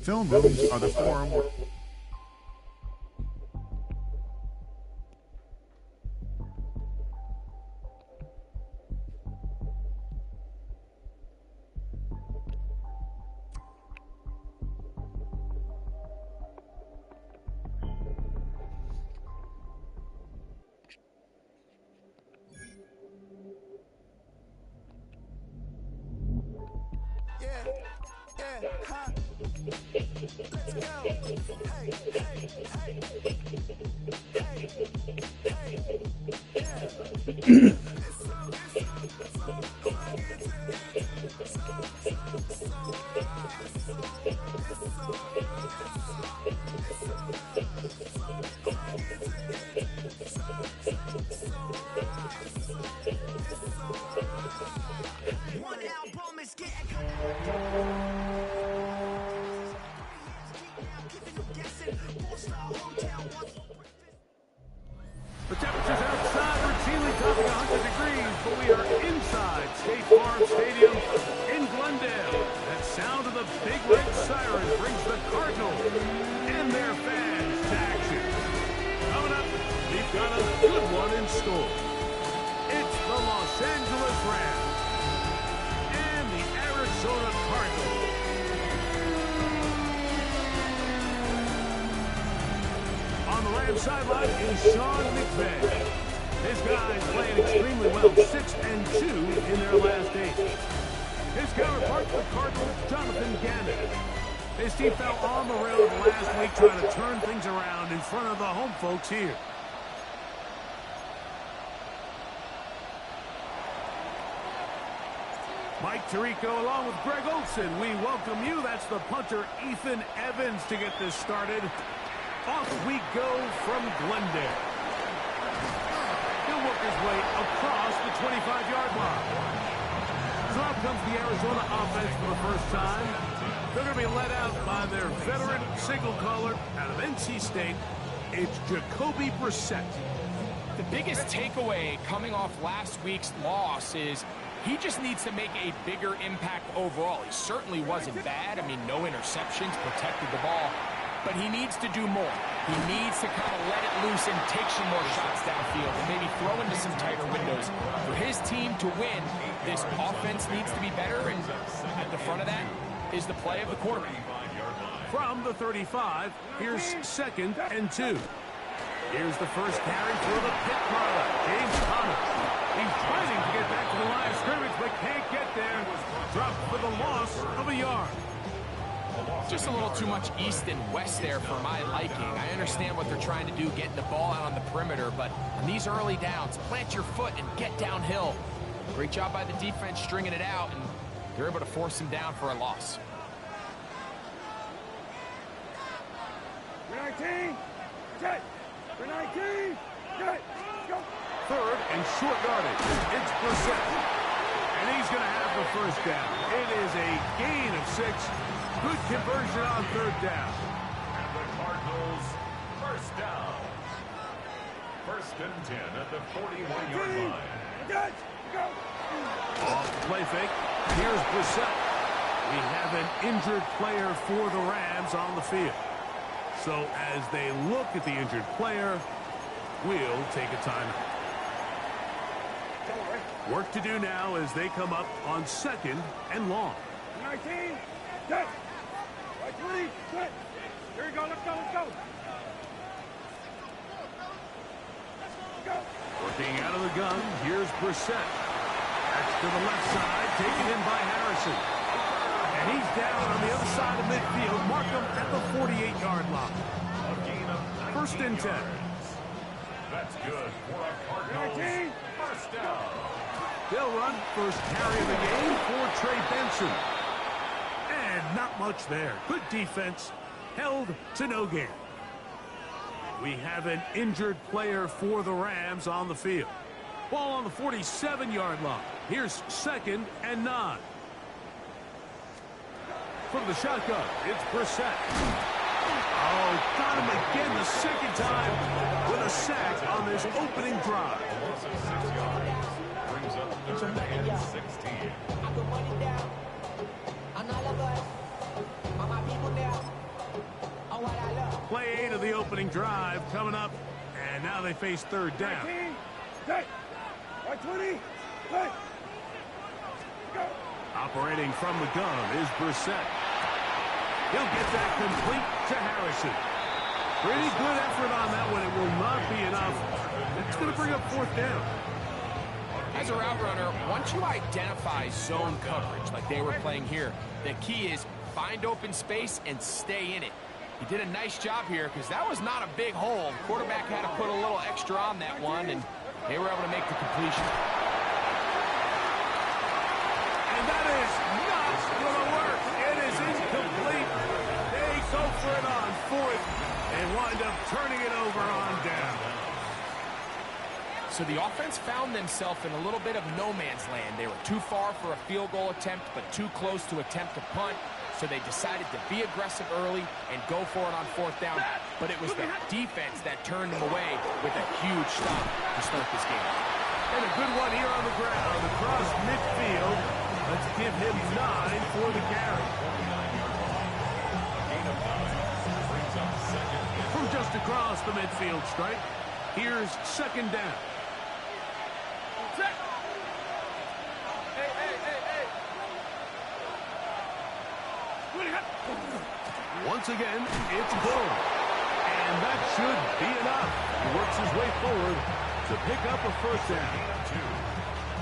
Film rooms are the forum where the temperatures outside routinely topping 100 degrees, but we are inside State Farm Stadium in Glendale. That sound of the big red siren brings the Cardinals and their fans to action. Coming up, we've got a good one in store. It's the Los Angeles Rams and the Arizona Cardinals. On the Rams sideline is Sean McVay. His guys playing extremely well, 6-2 in their last 8. His counterpart, the Cardinals, Jonathan Gannon. His team fell on the road last week trying to turn things around in front of the home folks here. Mike Tirico along with Greg Olson. We welcome you. That's the punter, Ethan Evans, to get this started. Off we go from Glendale. He'll work his way across the 25-yard line. So out comes the Arizona offense for the first time. They're going to be led out by their veteran signal caller out of NC State. It's Jacoby Brissett. The biggest takeaway coming off last week's loss is he just needs to make a bigger impact overall. He certainly wasn't bad. I mean, no interceptions, protected the ball. But he needs to do more. He needs to kind of let it loose and take some more shots downfield and maybe throw into some tighter windows. For his team to win, this offense needs to be better, and at the front of that is the play of the quarterback. From the 35, here's 2nd and 2. Here's the first carry for the pit product, James Conner. He's fighting to get back to the line of scrimmage, but can't get there. Dropped for the loss of a yard. Just a little too much east and west there for my liking. I understand what they're trying to do, getting the ball out on the perimeter, but on these early downs, plant your foot and get downhill. Great job by the defense stringing it out, and they're able to force him down for a loss. 19, get! 19, get! Go! 3rd and short yardage. It's Brissett. And he's going to have the first down. It is a gain of 6. Good conversion on 3rd down. And the Cardinals, first down. 1st and 10 at the 41-yard line. Off play fake. Here's Brissett. We have an injured player for the Rams on the field. So as they look at the injured player, we'll take a timeout. Work to do now as they come up on 2nd and long. 19, set. Right 20, set. Here we go, let's go. Working out of the gun, here's Brissett. That's to the left side, taken in by Harrison. And he's down on the other side of midfield. Mark him at the 48-yard line. A gain of 1st and 10. That's good for a Cardinals. First down. They'll run first carry of the game for Trey Benson. And not much there. Good defense. Held to no gain. We have an injured player for the Rams on the field. Ball on the 47-yard line. Here's 2nd and 9. From the shotgun, it's Brissett. Oh, got him again the 2nd time with a sack on this opening drive. Loss of 6 yards. Brings up 3rd and 16. I put money down on all of us, on my people now. Play 8 of the opening drive coming up, and now they face third down. 20. Go. Operating from the gun is Brissett. He'll get that complete to Harrison. Pretty good effort on that one. It will not be enough. It's going to bring up fourth down. As a route runner, once you identify zone coverage like they were playing here, the key is find open space and stay in it. He did a nice job here because that was not a big hole. Quarterback had to put a little extra on that one, and they were able to make the completion. And that is not going to work. It is incomplete. They go for it on fourth and wind up turning it over on down. So the offense found themselves in a little bit of no man's land. They were too far for a field goal attempt, but too close to attempt a punt. So they decided to be aggressive early and go for it on fourth down. But it was the defense that turned them away with a huge stop to start this game. And a good one here on the ground across midfield. Let's give him 9 for the carry. From just across the midfield stripe, here's second down. Once again, it's Bull. And that should be enough. He works his way forward to pick up a first down.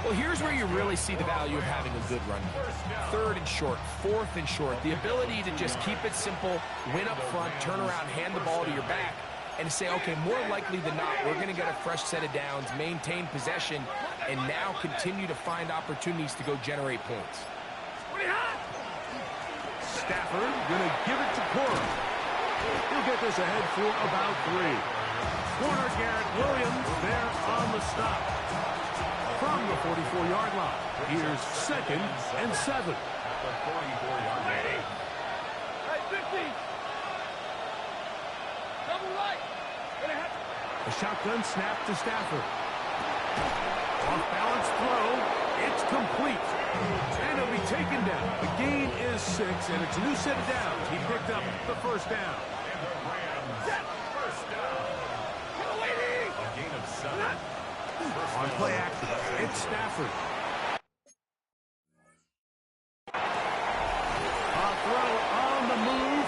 Well, here's where you really see the value of having a good run. Third and short, fourth and short. The ability to just keep it simple, win up front, turn around, hand the ball to your back, and say, okay, more likely than not, we're going to get a fresh set of downs, maintain possession, and now continue to find opportunities to go generate points. Stafford going to give it to Cora. He'll get this ahead for about 3. Corner Garrett Williams there on the stop. From the 44-yard line, here's second and 7. The 44-yard line. Hey, 50. Double right. A shotgun snap to Stafford. Off-balance throw. It's complete. And it'll be taken down. The gain is 6, and it's a new set of downs. He picked up the first down. First down. A gain of 7. On play action, it's Stafford. A throw on the move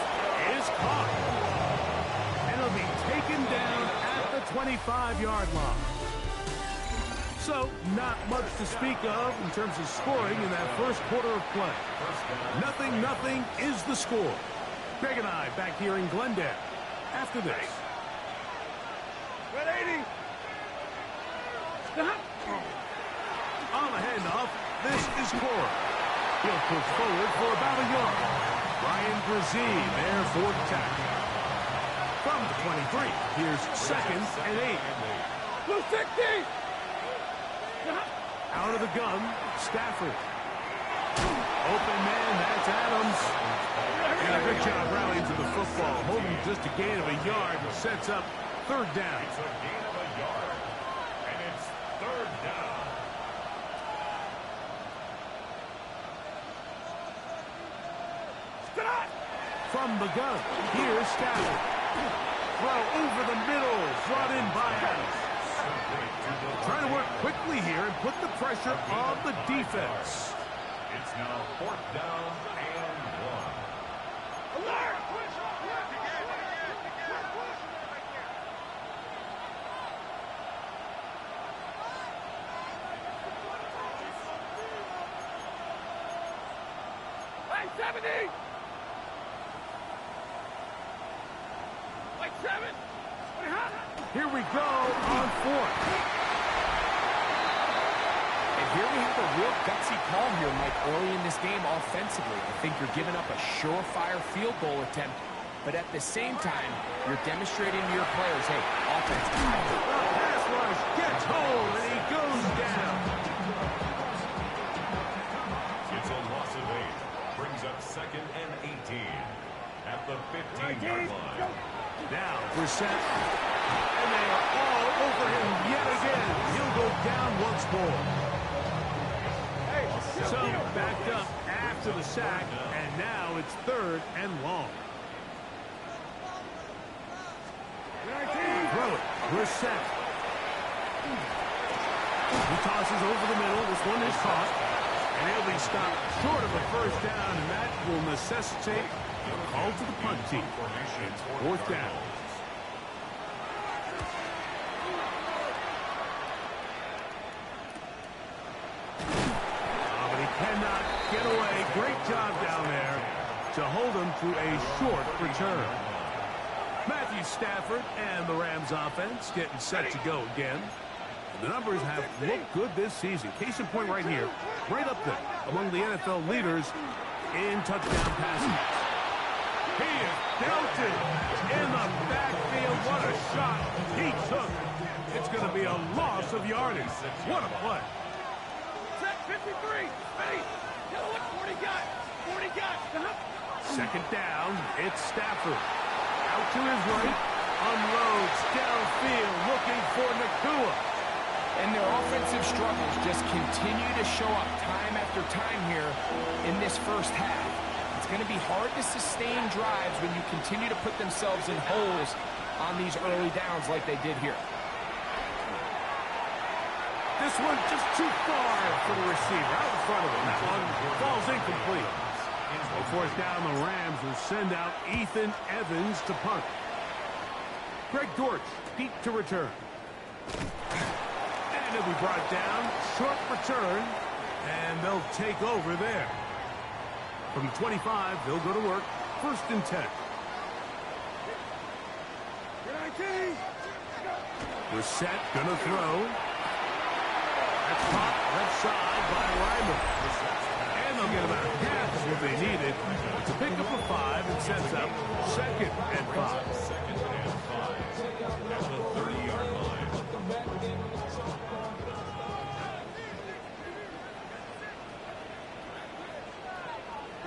is caught. And it'll be taken down at the 25-yard line. So, not much to speak of in terms of scoring in that first quarter of play. 0-0 is the score. Greg and I back here in Glendale after this. 180. On the handoff, this is Cora. He'll push forward for about a yard. Ryan Brazee there for the tackle. From the 23, here's second and 8. 260. Out of the gun, Stafford. Open man, that's Adams. And a good job rallying to the football. Holding just a gain of a yard and sets up third down. It's a gain of a yard. And it's third down. From the gun, here's Stafford. Throw over the middle, brought in by Adams. Trying to work quickly here and put the pressure on the defense. It's now fourth down and 1. Alert! Hey, 70! Like 7! Here we go on fourth. And here we have a real gutsy call here, Mike, early in this game offensively. I think you're giving up a surefire field goal attempt, but at the same time, you're demonstrating to your players, hey, offense. The pass rush gets home, and he goes down. It's a loss of 8. Brings up second and 18. At the 15-yard line. Now, Brissett. And they are all over him yet again. He'll go down once more. So, backed up after the sack, and now it's third and long. throw it. Brissett. He tosses over the middle. This one is caught. And he'll be stopped short of a first down, and that will necessitate a call to the punt team. It's fourth down. Oh, but he cannot get away. Great job down there to hold him to a short return. Matthew Stafford and the Rams offense getting set to go again. The numbers have looked good this season. Case in point right here, right up there among the NFL leaders in touchdown passing. He is belted in the backfield. What a shot he took. It's going to be a loss of yardage. What a play. Set 53. Ready. Get a look. 40 got. 40 got. Second down. It's Stafford. Out to his right. Unloads downfield looking for Nakua. And their offensive struggles just continue to show up time after time here in this first half. It's going to be hard to sustain drives when you continue to put themselves in holes on these early downs like they did here. This one just too far for the receiver. Out in front of him. That one falls incomplete. On fourth down, the Rams will send out Ethan Evans to punt. Greg Dortch, Pete to return. He'll be brought down, short return, and they'll take over there. From the 25, they'll go to work. First and 10. Brissett gonna throw. That's caught left side by Ryman. And they'll get about half of what they needed to pick up a 5 and sets up second and 5. Second and 5 at the 30-yard line.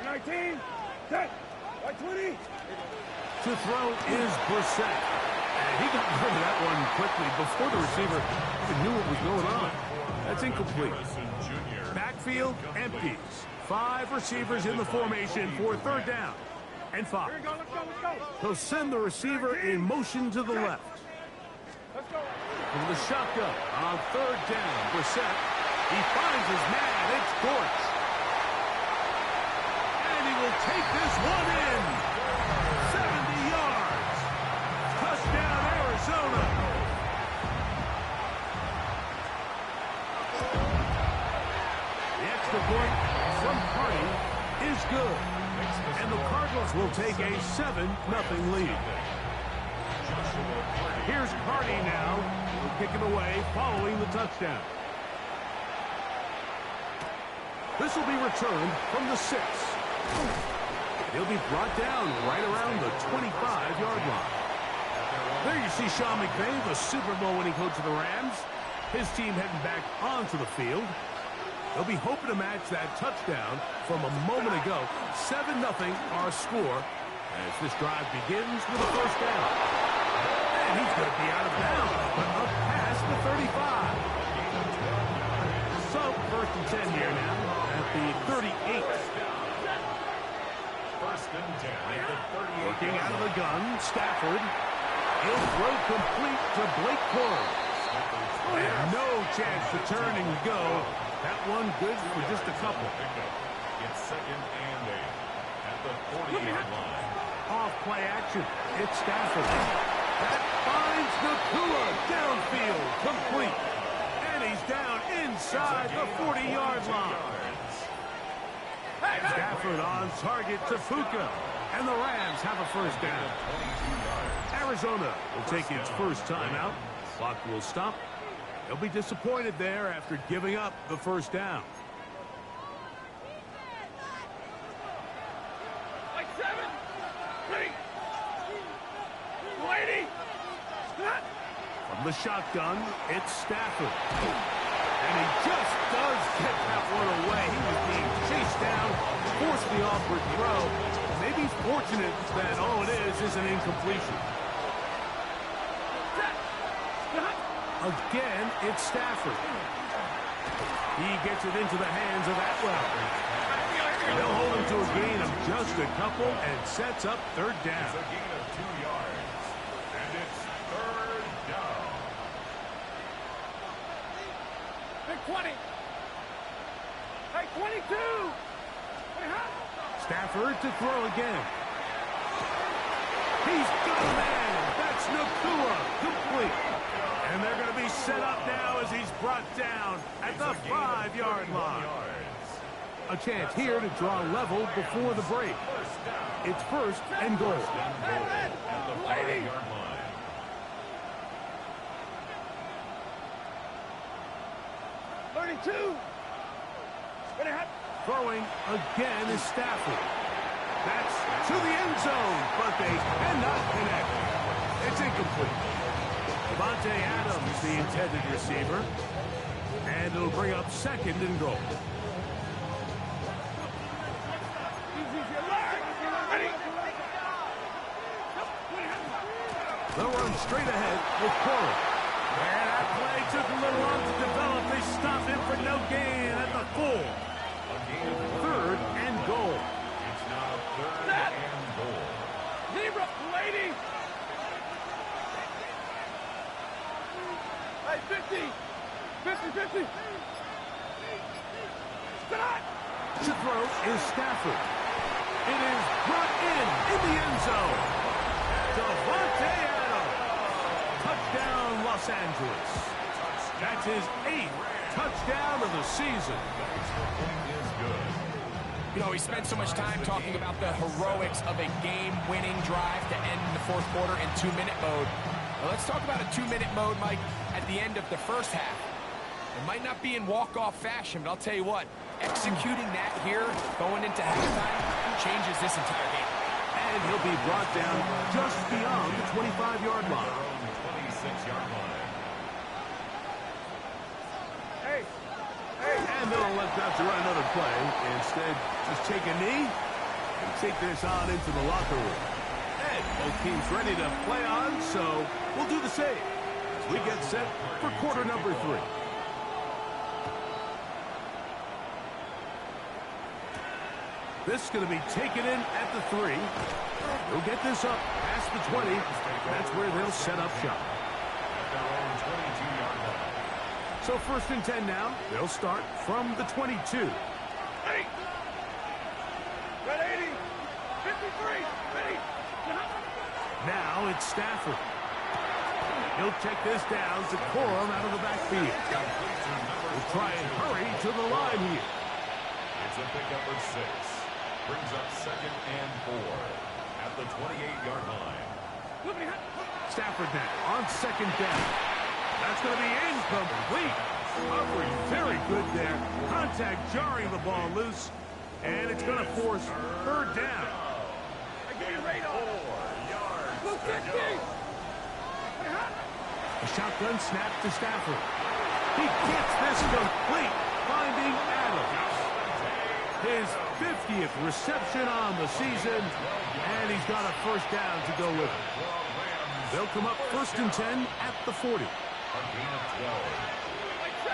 19, set, by 20. To throw is Brissett. And he got rid of that one quickly before the receiver even knew what was going on. That's incomplete. Backfield empties. 5 receivers in the formation for third down and 5. Here we go, let's go, let's go. He'll send the receiver in motion to the left. Let's go. From the shotgun on third down, Brissett. He finds his man. It's Dortch. And he will take this one in. 70 yards. Touchdown, Arizona. The extra point from Carney is good. And the Cardinals will take a 7-0 lead. Here's Carney now. He'll kick it away following the touchdown. This will be returned from the 6. He'll be brought down right around the 25-yard line. There you see Sean McVay, the Super Bowl winning coach of the Rams. His team heading back onto the field. They'll be hoping to match that touchdown from a moment ago. 7-0 our score as this drive begins with a first down. And he's going to be out of bounds, but up past the 35. So, first and 10 here now at the 38. First and 10 at the 38. Working out of the gun, Stafford. He'll throw complete to Blake Corum. And no chance to turn and go. That one good for just a couple. It's second and 8 at the 40-yard line. Off play action. It's Stafford. That finds Nakua downfield. Complete. And he's down inside the 40-yard line. Stafford on target to Fuka. And the Rams have a first down. Arizona will take its first timeout. Clock will stop. They'll be disappointed there after giving up the first down. Like 7, 3, 80. From the shotgun, it's Stafford. And he just does get that one away. He was being chased down, forced the awkward throw. Maybe he's fortunate that all it is an incompletion. Again, it's Stafford. He gets it into the hands of Atwell. They'll hold him to a gain of just a couple and sets up third down. It's a gain of 2 yards. And it's third down. 20. Hey, 22. Stafford to throw again. He's got a man. That's Nakua. Complete. And they're going to be set up now as he's brought down at the 5-yard line. A chance here to draw level before the break. It's first and goal. At the 5-yard line. Throwing again is Stafford. That's to the end zone, but they cannot connect. It's incomplete. Devontae Adams, the intended receiver. And it'll bring up second and goal. They'll run straight ahead with Cora. And that play took a little long to develop. They stop him for no gain at the 4. Third and goal. It's now third and goal. Zebra, lady. Hey, 50. 50. Stop. To throw is Stafford. It is brought in the end zone. Devontae Adams. Touchdown, Los Angeles. That's his 8th touchdown of the season. You know, we spent so much time talking about the heroics of a game-winning drive to end the fourth quarter in 2-minute mode. Now let's talk about a 2-minute mode, Mike, at the end of the first half. It might not be in walk-off fashion, but I'll tell you what, executing that here, going into halftime, changes this entire game. And he'll be brought down just beyond the 25-yard line. 26-yard line. And they'll elect not to run another play. Instead, just take a knee and take this on into the locker room. And both teams ready to play on, so we'll do the same as we get set for quarter number 3. This is going to be taken in at the 3. They'll get this up past the 20. That's where they'll set up shop. At their own 22-yard line. So first and 10 now. They'll start from the 22. 80. 53. 50. Now it's Stafford. He'll check this down to Corum out of the backfield. He'll try and hurry to the line here. It's a pickup of 6. Brings up second and 4 at the 28-yard line. Stafford now on second down. That's going to be incomplete. Coverage very good there. Contact jarring the ball loose. And it's going to force third down. 4 yards to go. A shotgun snap to Stafford. He gets this complete, finding Adams. His 50th reception on the season, and he's got a first down to go with it. They'll come up first and 10 at the 40. A gain of 12.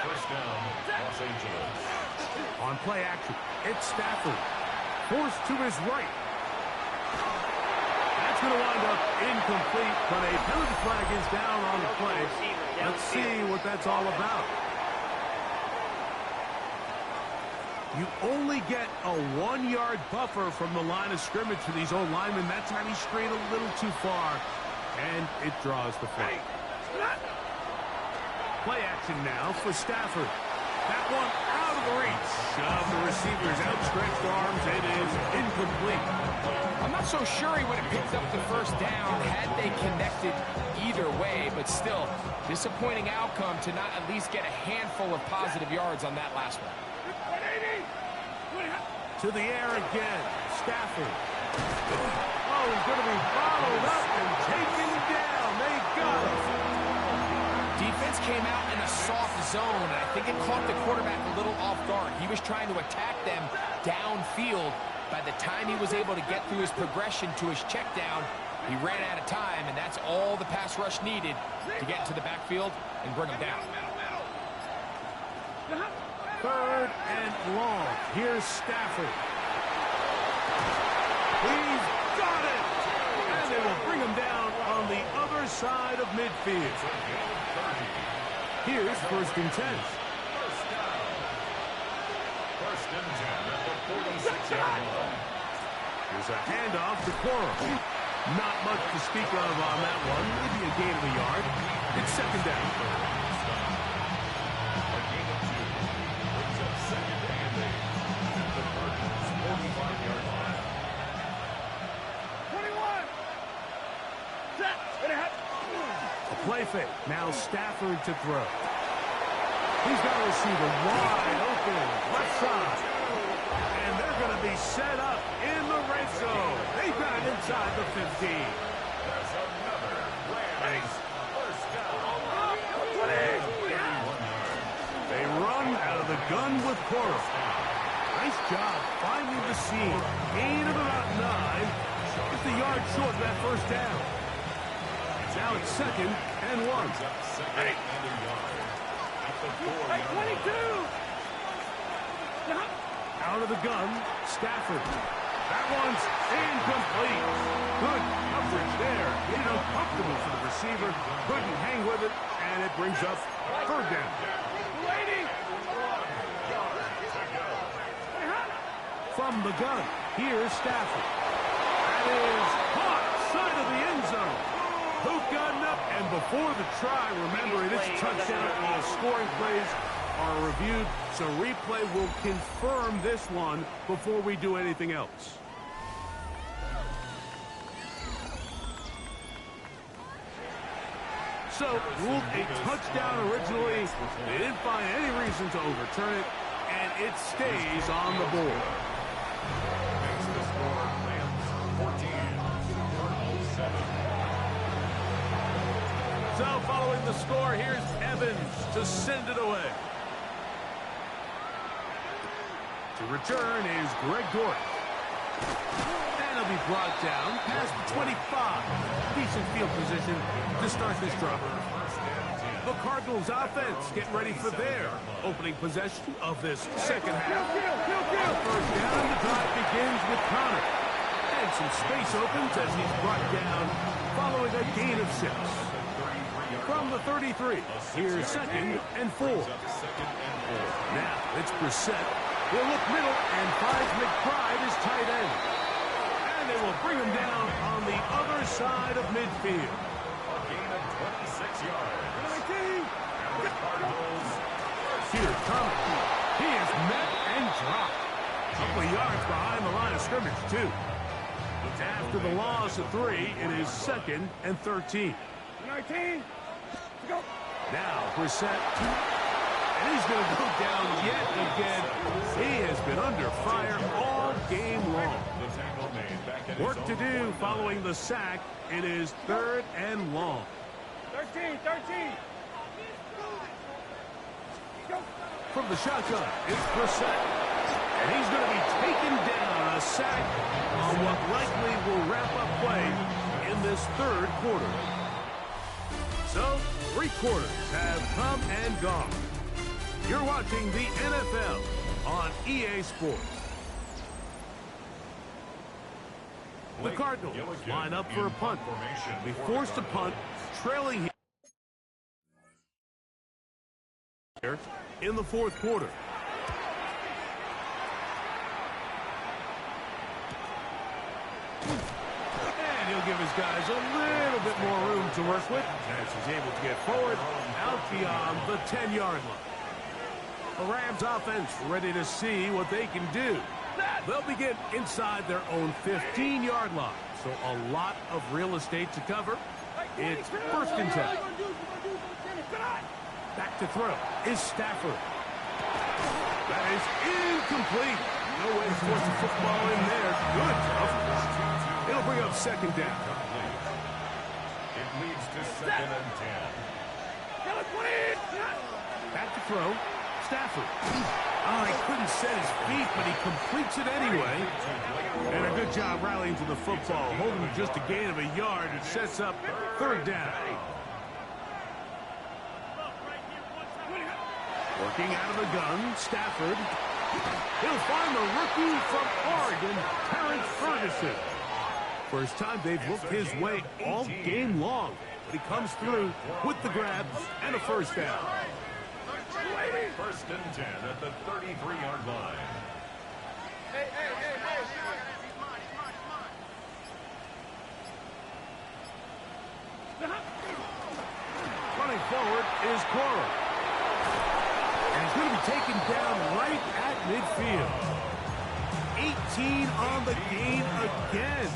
First down, Los Angeles. On play action, it's Stafford. Forced to his right. That's going to wind up incomplete, but a penalty flag is down on the play. Let's see what that's all about. You only get a 1-yard buffer from the line of scrimmage for these old linemen. That time he strayed a little too far, and it draws the flag. Play action now for Stafford. That one out of the reach of the receiver's outstretched arms. It is incomplete. I'm not so sure he would have picked up the first down had they connected either way, but still, disappointing outcome to not at least get a handful of positive yards on that last one. To the air again, Stafford. Oh, he's going to be followed up and taken down. They got him. Defense came out in a soft zone, and I think it caught the quarterback a little off guard. He was trying to attack them downfield. By the time he was able to get through his progression to his check down, he ran out of time, and that's all the pass rush needed to get into the backfield and bring him down. Third and long. Here's Stafford. He's got it! And they will bring him down on the other side of midfield. Here's first and 10. First and 10 at the 46-yard line. Here's a handoff to Cora. Not much to speak of on that one. Maybe a gain of a yard. It's second down. A gain of 2 brings up second and 8 at the Cardinals' 45-yard line. 21. Set. A play fake. Now Stafford to throw. He's got a receiver wide open, left side. And they're going to be set up in the red zone. They got it inside the 15. There's another Rams first down. They run out of the gun with Cora. Nice job finding the seam. Gain of about 9. Just a yard short of that first down. Now it's second and 1. Second and a yard at the 4-yard 22. Out of the gun, Stafford. That one's incomplete. Good coverage there. Made it uncomfortable for the receiver. Couldn't hang with it, and it brings up third down. From the gun, here's Stafford. That is caught side of the end zone. Who got it up? And before the try, remember, it is a touchdown. All scoring plays are reviewed, so replay will confirm this one before we do anything else. So, ruled a touchdown originally. They didn't find any reason to overturn it, and it stays on the board. Makes the score Rams 14, Cardinals 7. So, following the score, here's Evans to send it away. To return is Greg Dortch. And he'll be brought down past the 25. Decent field position to start this drive. The Cardinals offense getting ready for their opening possession of this second half. First down, the drive begins with Connor. And some space opens as he's brought down following a gain of 6. From the 33, here's second and 4. Now it's Brissett. He'll look middle and finds McBride as tight end. And they will bring him down on the other side of midfield. A gain of 26 yards. And the Cardinals. Here's Thomas. He is met and dropped. A couple of yards behind the line of scrimmage, too. After the loss of 3, it is second and 13. 19. Go. Now Brissett. And he's going to go down yet again. He has been under fire all game long. The tackle made back at his Work to own do 40. following the sack. It is third and long. 13. Go. From the shotgun, it's Brissett. And he's going to be taken down. A sack on what likely will wrap up play in this third quarter. So, 3 quarters have come and gone. You're watching the NFL on EA Sports. The Cardinals line up for a punt. Be forced to punt, trailing here in the fourth quarter. And he'll give his guys a little bit more room to work with as he's able to get forward out beyond the 10-yard line. The Rams offense ready to see what they can do. They'll begin inside their own 15-yard line. So a lot of real estate to cover. It's first and 10. Back to throw is Stafford. That is incomplete. No way to force the football in there. Good coverage. It'll bring up second down. It leads to second and 10. Back to throw. Stafford. Oh, he couldn't set his feet, but he completes it anyway. And a good job rallying to the football. Holding just a gain of a yard. It sets up third down. Working out of the gun, Stafford. He'll find the rookie from Oregon, Terrence Ferguson. First time they've looked his way all game long. But he comes through with the grab and a first down. First and 10 at the 33-yard line. Running forward is Cora. And he's going to be taken down right at midfield. 18 on the gain again.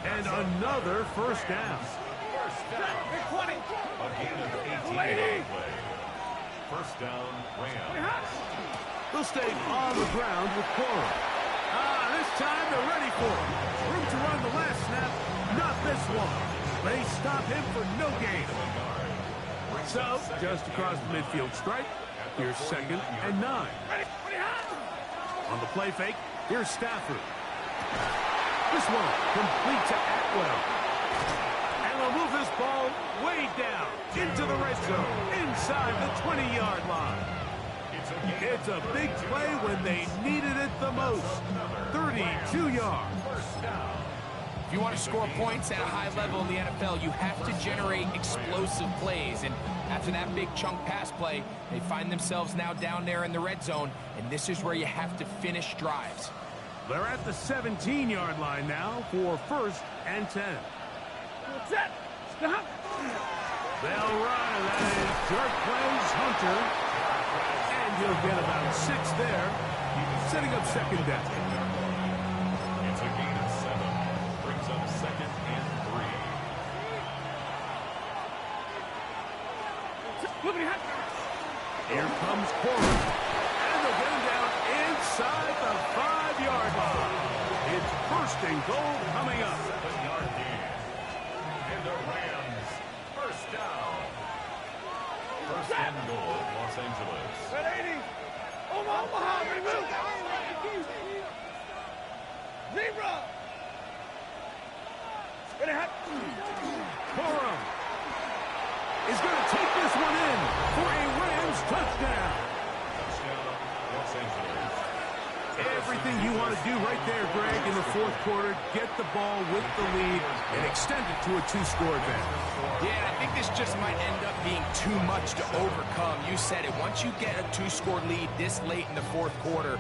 And another first down. First down. A gain of 18 on the play. First down, Rams. They'll stay on the ground with Cora. This time they're ready for it. Room to run the last snap. Not this one. They stop him for no gain. So, just across the midfield stripe, here's 2nd and 9. On the play fake, here's Stafford. This one complete to Atwell. And they'll move this ball way down into the red zone, inside the 20-yard line. It's a big play when they needed it the most. 32 yards. If you want to score points at a high level in the NFL, you have to generate explosive plays. And after that big chunk pass play, they find themselves now down there in the red zone. And this is where you have to finish drives. They're at the 17-yard line now for 1st and 10. What's that? Stop. They'll run, and that is jerk plays Hunter. And he'll get about 6 there, setting up 2nd down. It's a gain of 7. Brings up 2nd and 3. Look at him. Here comes Cora. And they'll get him down inside the 5-yard line. It's 1st and goal coming up. 7-yard gain. And the Rams, first down. 1st and goal, Los Angeles. That 80. Omaha, remove. Zebra. Gonna have. Corum is going to take this one in for a Rams touchdown. Touchdown, Los Angeles. Everything you want to do right there, Greg, in the 4th quarter. Get the ball with the lead and extend it to a 2-score advantage. Yeah, I think this just might end up being too much to overcome. You said it. Once you get a 2-score lead this late in the 4th quarter,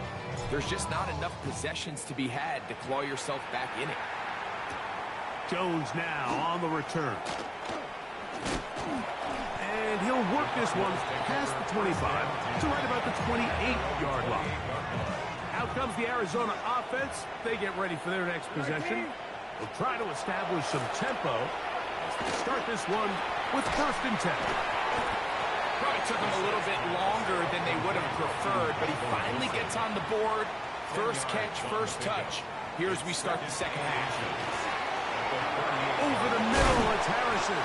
there's just not enough possessions to be had to claw yourself back in it. Jones now on the return. And he'll work this one past the 25 to right about the 28-yard line. Out comes the Arizona offense. They get ready for their next possession. They'll try to establish some tempo. Start this one with 1st and 10. Probably took him a little bit longer than they would have preferred, but he finally gets on the board. First catch, first touch. Here as we start the 2nd half. Over the middle, it's Harrison.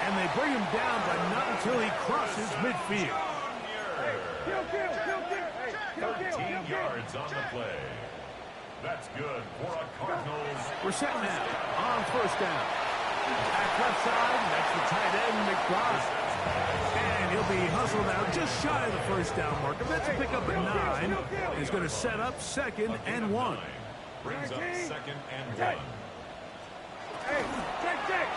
And they bring him down, but not until he crosses midfield. 13 yards on the play. That's good for a Cardinals. We're set now on 1st down. Back left side, that's the tight end, McBride. And he'll be hustled out just shy of the 1st down marker. That's a pickup at 9. He's going to set up 2nd and 1. Brings up 2nd and 1. Hey, check.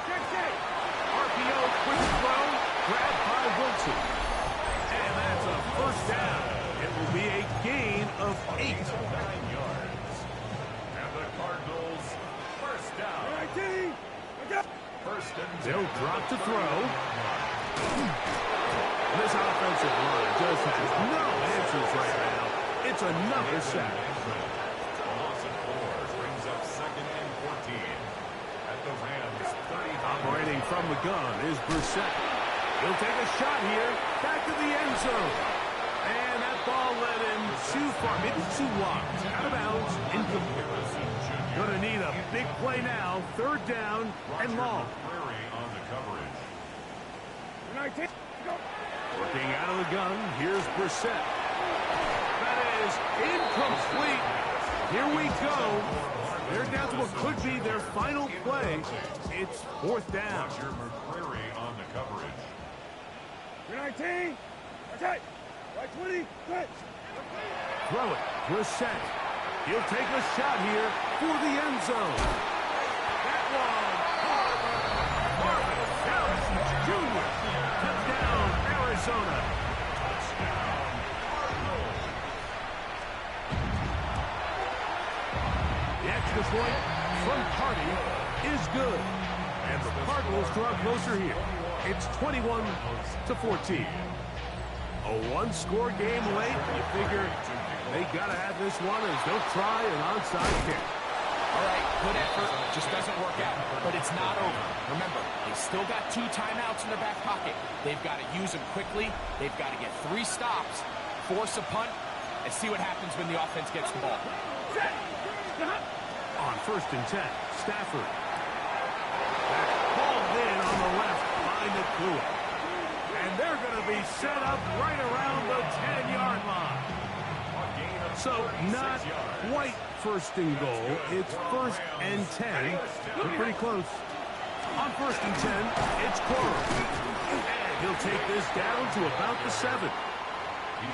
RPO, quick throw, grabbed by Wilson. And that's a 1st down. It will be a gain of 8. 9 yards. And the Cardinals, first down. 1st and 10. They'll drop to throw. This offensive line just has no answers right now. It's another sack. A loss of 4 brings up 2nd and 14. At the Rams, 30. Operating from the gun is Brissett. He'll take a shot here. Back to the end zone. And that ball led him too far, maybe too wide. Out of bounds, incomplete. Gonna need a big play now. 3rd down and long. On the coverage. Working out of the gun, here's Brissett. That is incomplete. Here we go. They're down to what could be their final play. It's 4th down. Roger McCreary on the coverage. 19. Okay. Right 20. Good. Throw it. Brissett. He'll take a shot here for the end zone. That one. Marvin Harrison Jr. Touchdown, Arizona. this point from Hardy is good. And the Cardinals draw closer here. It's 21-14. A one-score game late. You figure they got to have this one as they'll try an onside kick. All right, good effort. Just doesn't work out, but it's not over. Remember, they still got 2 timeouts in their back pocket. They've got to use them quickly. They've got to get 3 stops, force a punt, and see what happens when the offense gets the ball. On 1st and 10, Stafford. Called in on the left by Nakua. And they're going to be set up right around the 10-yard line. So not quite 1st and goal. It's 1st and 10. They're pretty close. On 1st and 10, it's Cora. And he'll take this down to about the 7.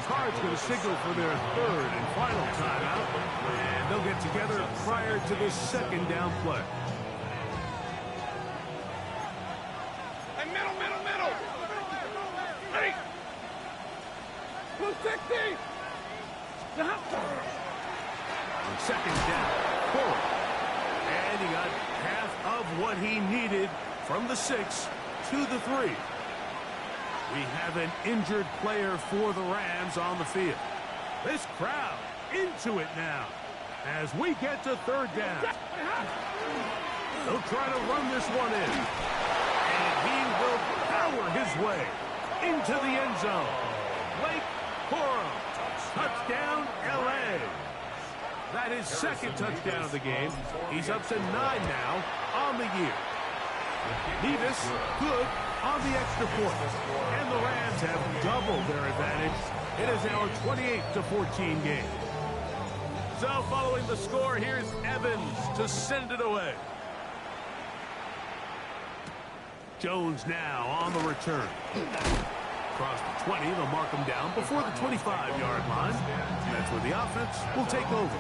Cards going to signal for their 3rd and final timeout. And they'll get together prior to the 2nd down play. Hey, middle. Hey. 260. On 2nd down, Cora. And he got half of what he needed from the 6 to the 3. We have an injured player for the Rams on the field. This crowd into it now as we get to 3rd down. They'll try to run this one in. And he will power his way into the end zone. Blake Corum. Touchdown, L.A. That is 2nd touchdown of the game. He's up to 9 now on the year. Nevis, good on the extra point. And the Rams have doubled their advantage. It is now a 28-14 game. So following the score, here's Evans to send it away. Jones now on the return. Across the 20, they'll mark him down before the 25-yard line. And that's where the offense will take over.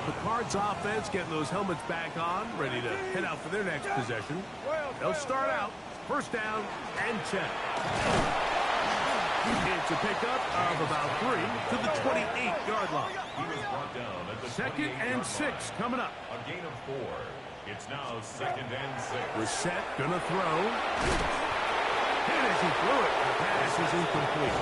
The Cards offense getting those helmets back on, ready to head out for their next possession. They'll start out 1st down and 10. It's a pickup of about 3 to the 28-yard line. 2nd and 6 coming up. A gain of 4. It's now 2nd and 6. Reset gonna throw. And as he threw it, the pass is incomplete.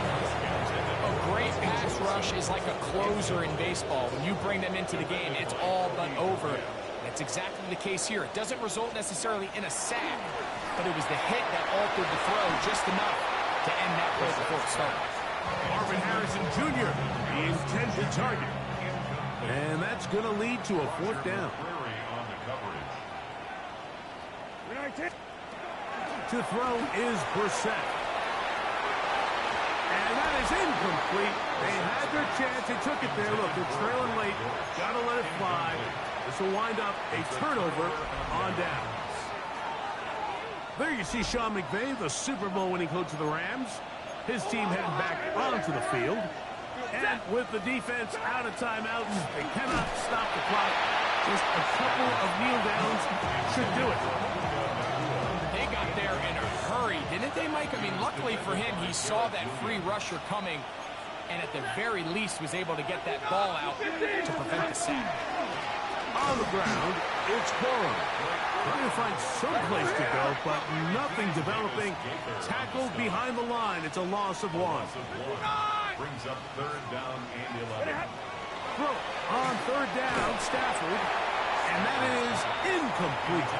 A great pass rush is like a closer in baseball. When you bring them into the game, it's all but over. That's exactly the case here. It doesn't result necessarily in a sack, but it was the hit that altered the throw just enough to end that play before it started. Marvin Harrison Jr., the intended target. And that's going to lead to a 4th down. To throw is Brissett. And that is incomplete. They had their chance. They took it there. Look, they're trailing late. Got to let it fly. This will wind up a turnover on downs. There you see Sean McVay, the Super Bowl winning coach of the Rams. His team heading back onto the field. And with the defense out of timeout, they cannot stop the clock. Just a couple of kneel downs should do it. They got there in a hurry, didn't they, Mike? I mean, luckily for him, he saw that free rusher coming and at the very least was able to get that ball out to prevent the sack. On the ground, it's Corum. Trying to find some place to go, but nothing developing. Tackled behind the line. It's a loss of 1. Brings up 3rd down and 11. Throw on 3rd down, Stafford. And that is incomplete.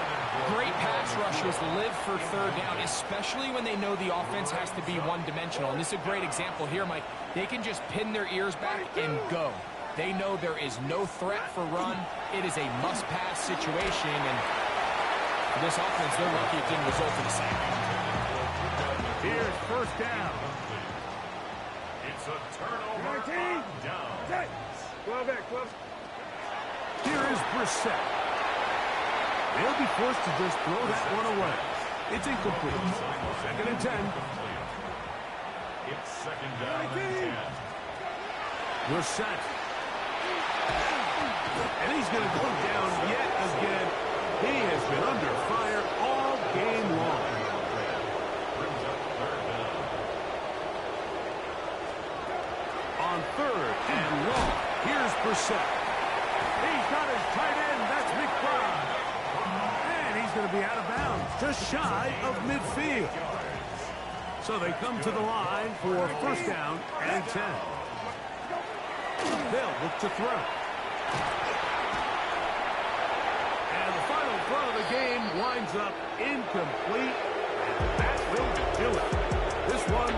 Great pass rushers live for 3rd down, especially when they know the offense has to be one-dimensional. And this is a great example here, Mike. They can just pin their ears back and go. They know there is no threat for run. It is a must-pass situation, and for this offense, they're lucky it didn't result in a sack. Here's 1st down. It's a turnover on down. 12 there, 12. Here is Brissett. They'll be forced to just throw that one away. It's incomplete. 2nd and 10. It's 2nd down and 10. Brissett. And he's going to go down yet again. He has been under fire all game long. Brings up 3rd down. On 3rd and long, here's Brissett. He's got his tight end. That's going to be out of bounds, just shy of midfield. So they come to the line for first down and 10. They'll look to throw. And the final throw of the game winds up incomplete. And that will do it. This one